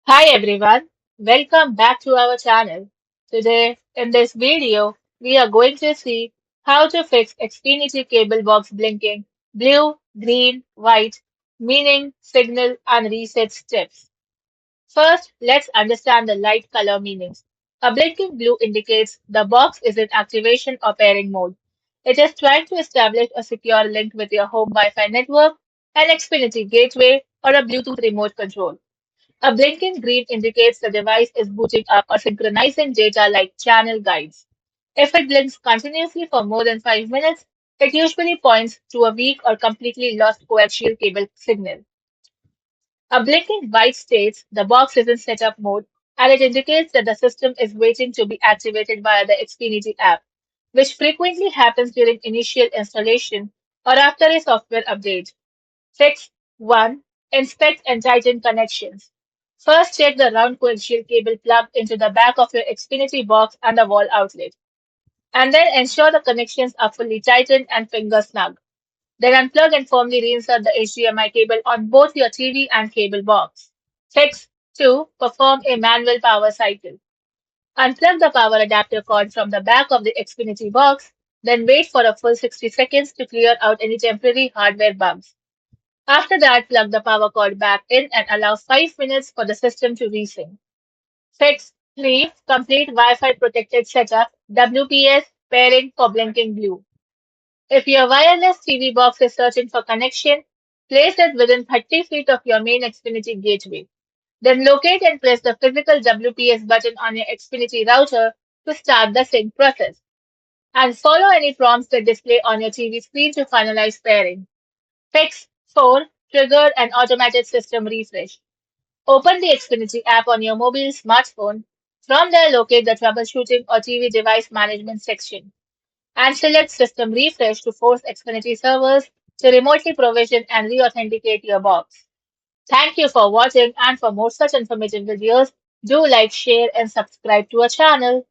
Hi everyone, welcome back to our channel. Today, in this video, we are going to see how to fix Xfinity cable box blinking blue, green, white, meaning, signal, and reset steps. First, let's understand the light color meanings. A blinking blue indicates the box is in activation or pairing mode. It is trying to establish a secure link with your home Wi-Fi network, an Xfinity gateway, or a Bluetooth remote control. A blinking green indicates the device is booting up or synchronizing data like channel guides. If it blinks continuously for more than 5 minutes, it usually points to a weak or completely lost coaxial cable signal. A blinking white states the box is in setup mode and it indicates that the system is waiting to be activated via the Xfinity app, which frequently happens during initial installation or after a software update. Fix 1. Inspect and tighten connections. First, check the round coaxial cable plugged into the back of your Xfinity box and the wall outlet, and then ensure the connections are fully tightened and finger snug. Then unplug and firmly reinsert the HDMI cable on both your TV and cable box. Fix 2. Perform a manual power cycle. Unplug the power adapter cord from the back of the Xfinity box, then wait for a full 60 seconds to clear out any temporary hardware bugs. After that, plug the power cord back in and allow 5 minutes for the system to resync. Fix 3. Complete Wi-Fi protected setup WPS pairing for blinking blue. If your wireless TV box is searching for connection, place it within 30 feet of your main Xfinity gateway. Then locate and press the physical WPS button on your Xfinity router to start the sync process. And follow any prompts that display on your TV screen to finalize pairing. Fix 4. Trigger an automated system refresh. Open the Xfinity app on your mobile smartphone. From there, locate the troubleshooting or TV device management section and select System Refresh to force Xfinity servers to remotely provision and re-authenticate your box. Thank you for watching, and for more such informative videos, do like, share and subscribe to our channel.